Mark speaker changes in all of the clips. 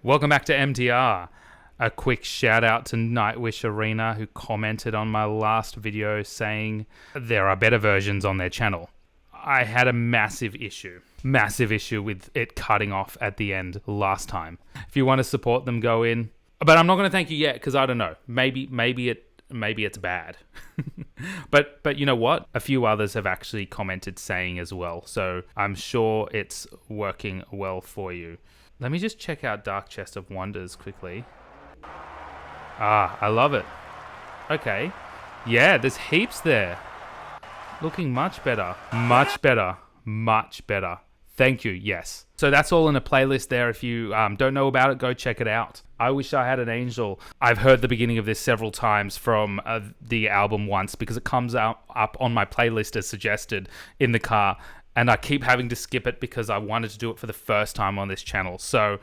Speaker 1: Welcome back to MTR. A quick shout out to Nightwish Arena, who commented on my last video saying there are better versions on their channel. I had a massive issue with it cutting off at the end last time. If you want to support them, go in. But I'm not going to thank you yet, because I don't know. Maybe it's bad. but you know what? A few others have actually commented saying as well. So I'm sure it's working well for you. Let me just check out Dark Chest of Wonders quickly. I love it. Okay. Yeah, there's heaps there. Looking much better. Much better. Thank you, yes. So that's all in a playlist there. If you don't know about it, go check it out. I Wish I Had an Angel. I've heard the beginning of this several times from the album once, because it comes up on my playlist as suggested in the car. And I keep having to skip it because I wanted to do it for the first time on this channel. So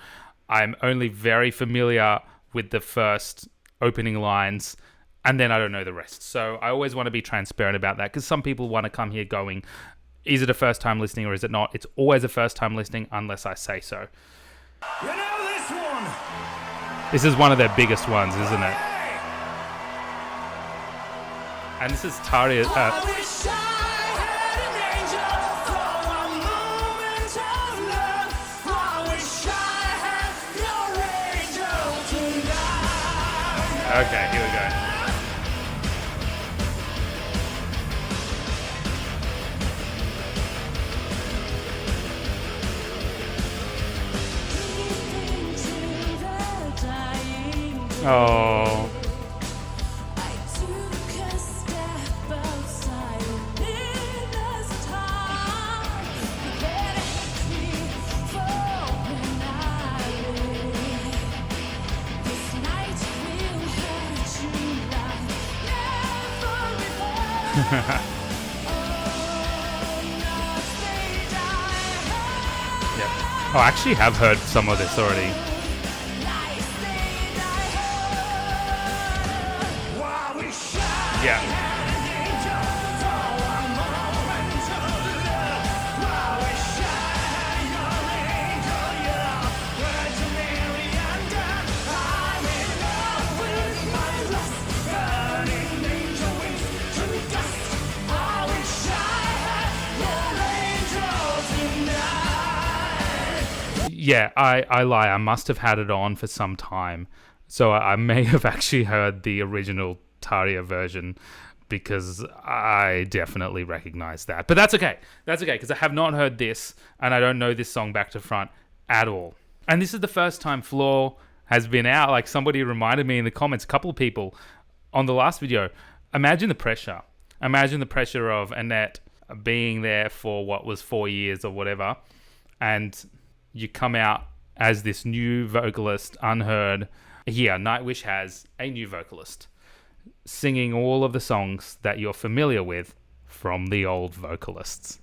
Speaker 1: I'm only very familiar with the first opening lines, and then I don't know the rest. So I always want to be transparent about that, because some people want to come here going, is it a first time listening or is it not? It's always a first time listening unless I say so.
Speaker 2: You know this one?
Speaker 1: This is one of their biggest ones, isn't it? And this is Taria. Okay, here we go. Oh. Yep. Oh, I actually have heard some of this already. Yeah. Yeah, I lie. I must have had it on for some time. So I may have actually heard the original Taria version, because I definitely recognize that. But that's okay. That's okay, because I have not heard this, and I don't know this song back to front at all. And this is the first time Floor has been out. Like, somebody reminded me in the comments, a couple of people on the last video. Imagine the pressure. Imagine the pressure of Annette being there for what was 4 years or whatever, and you come out as this new vocalist, unheard. Here, Nightwish has a new vocalist singing all of the songs that you're familiar with from the old vocalists.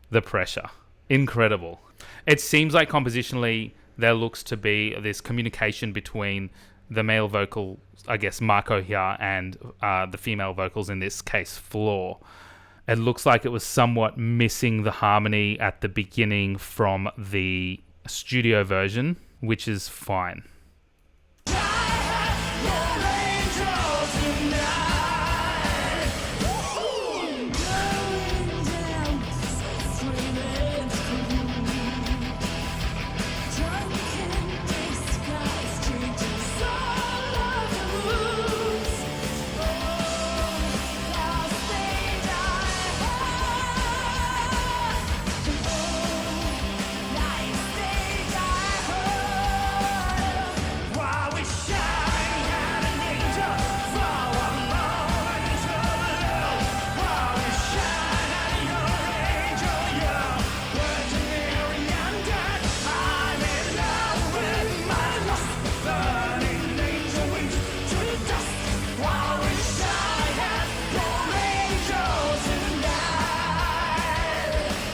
Speaker 1: The pressure. Incredible. It seems like compositionally there looks to be this communication between the male vocal, I guess Marco here, and the female vocals, in this case Floor. It looks like it was somewhat missing the harmony at the beginning from the studio version, which is fine.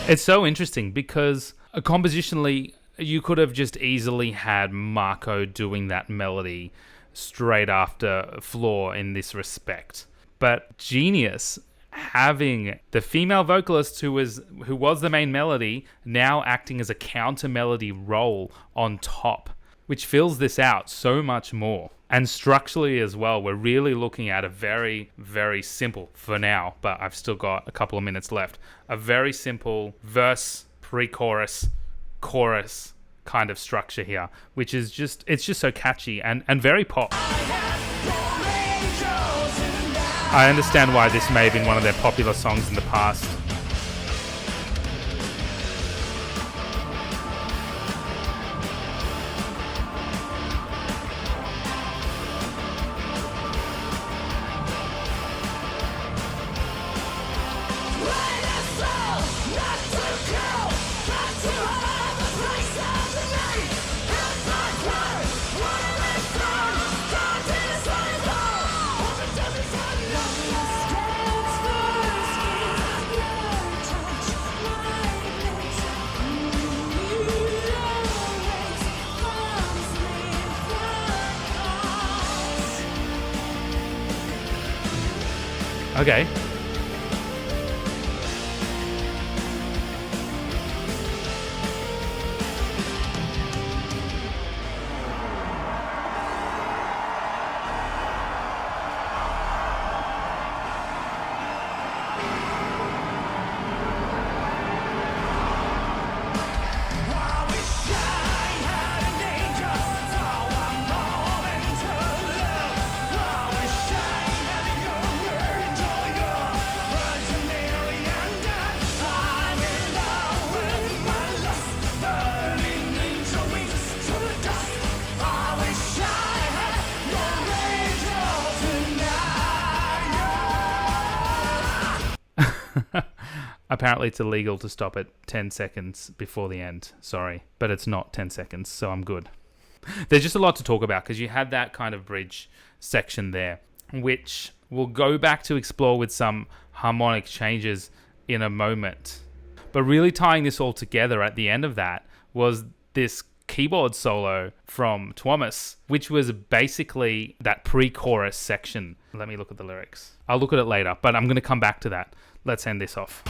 Speaker 1: It's so interesting because compositionally, you could have just easily had Marco doing that melody straight after Floor in this respect. But genius, having the female vocalist who was the main melody now acting as a counter melody role on top. which fills this out so much more. And structurally as well, we're really looking at a very, very simple, for now, but I've still got a couple of minutes left, a very simple verse, pre-chorus, chorus kind of structure here, which is just, it's just so catchy and very pop. I understand why this may have been one of their popular songs in the past. Okay. Apparently it's illegal to stop at 10 seconds before the end. Sorry, but it's not 10 seconds, so I'm good. There's just a lot to talk about because you had that kind of bridge section there, which we'll go back to explore with some harmonic changes in a moment. But really tying this all together at the end of that was this keyboard solo from Thomas, which was basically that pre-chorus section. Let me look at the lyrics. I'll look at it later, but I'm going to come back to that. Let's end this off.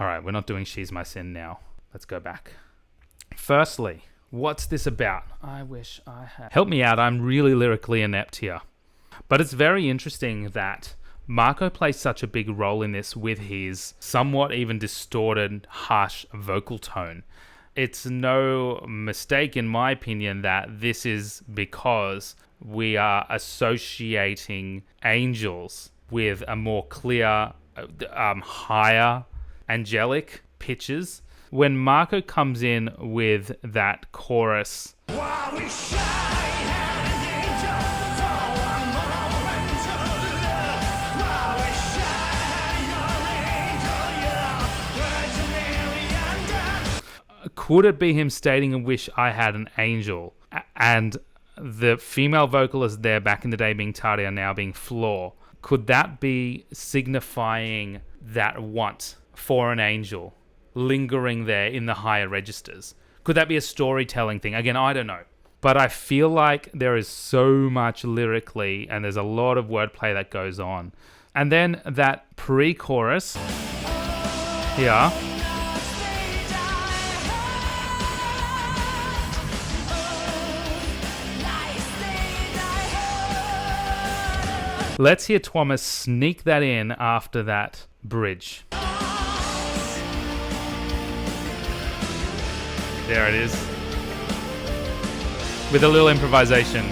Speaker 1: Alright, we're not doing She's My Sin now. Let's go back. Firstly, what's this about? I wish I had... Help me out, I'm really lyrically inept here. But it's very interesting that Marco plays such a big role in this with his somewhat even distorted, harsh vocal tone. It's no mistake, in my opinion, that this is because we are associating angels with a more clear, higher, angelic pitches. When Marco comes in with that chorus, could it be him stating a wish I had an angel? And the female vocalist there back in the day being Tadia, now being Floor. Could that be signifying that want for an angel lingering there in the higher registers? Could that be a storytelling thing? Again, I don't know. But I feel like there is so much lyrically and there's a lot of wordplay that goes on. And then that pre-chorus here. Let's hear Thomas sneak that in after that bridge. There it is. With a little improvisation.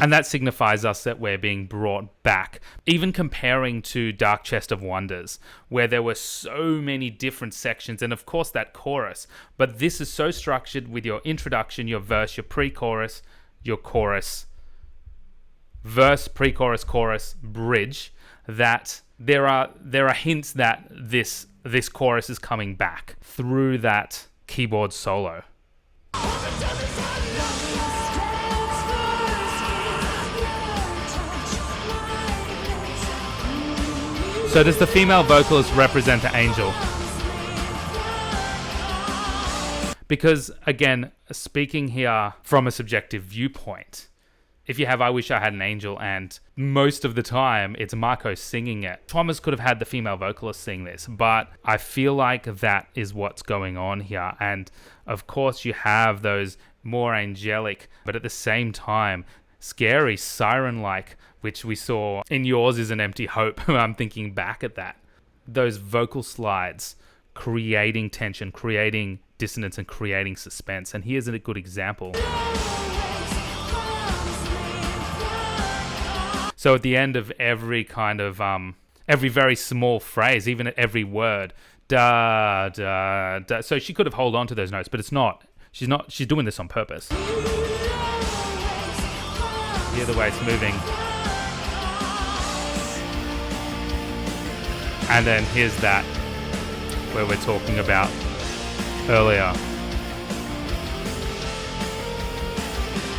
Speaker 1: And that signifies us that we're being brought back. Even comparing to Dark Chest of Wonders, where there were so many different sections, and of course that chorus. But this is so structured with your introduction, your verse, your pre-chorus, your chorus, verse, pre-chorus, chorus, bridge, that there are hints that this chorus is coming back through that keyboard solo. So does the female vocalist represent the angel? Because, again, speaking here from a subjective viewpoint, if you have I Wish I Had an Angel and most of the time it's Marco singing it, Thomas could have had the female vocalist sing this, but I feel like that is what's going on here. And of course you have those more angelic, but at the same time, scary, siren-like, which we saw in Yours Is an Empty Hope. I'm thinking back at that. Those vocal slides creating tension, creating dissonance and creating suspense. And here's a good example. So at the end of every kind of, every very small phrase, even at every word, da, da, da. So she could have held on to those notes, but it's not. She's doing this on purpose. Hear the way it's moving. And then here's that, where we're talking about earlier.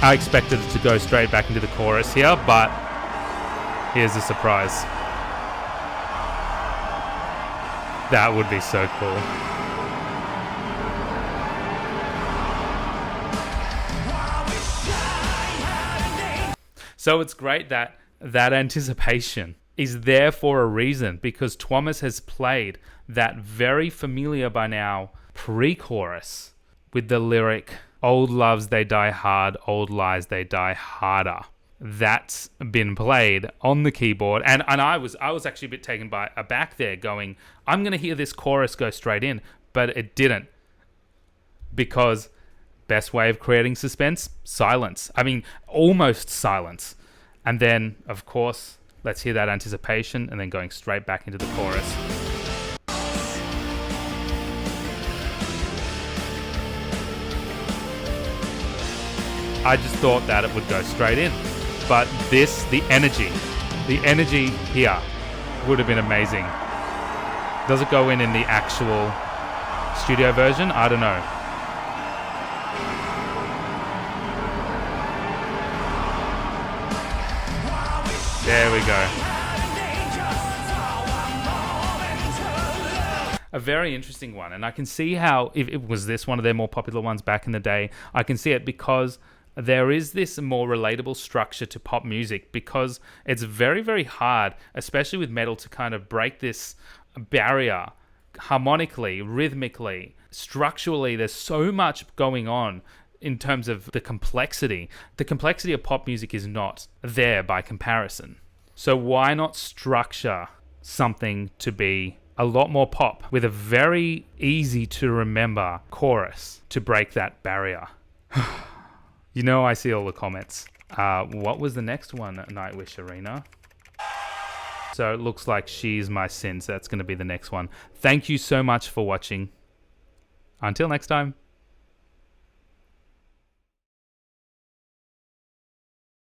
Speaker 1: I expected it to go straight back into the chorus here, but here's a surprise. That would be so cool. So it's great that that anticipation is there for a reason, because Thomas has played that very familiar by now pre-chorus with the lyric, "Old loves they die hard, old lies they die harder." That's been played on the keyboard, and I was actually a bit taken aback there, going, I'm going to hear this chorus go straight in, but it didn't, because best way of creating suspense, silence. I mean, almost silence. And then, of course, let's hear that anticipation and then going straight back into the chorus. I just thought that it would go straight in. But this, the energy here would have been amazing. Does it go in the actual studio version? I don't know. There we go. A very interesting one, and I can see how, if it was this one of their more popular ones back in the day, I can see it because there is this more relatable structure to pop music, because it's very, very hard, especially with metal, to kind of break this barrier harmonically, rhythmically, structurally. There's so much going on in terms of the complexity. The complexity of pop music is not there by comparison. So why not structure something to be a lot more pop with a very easy to remember chorus to break that barrier? You know, I see all the comments. What was the next one at Nightwish Arena? So it looks like She's My Sin. So that's going to be the next one. Thank you so much for watching. Until next time.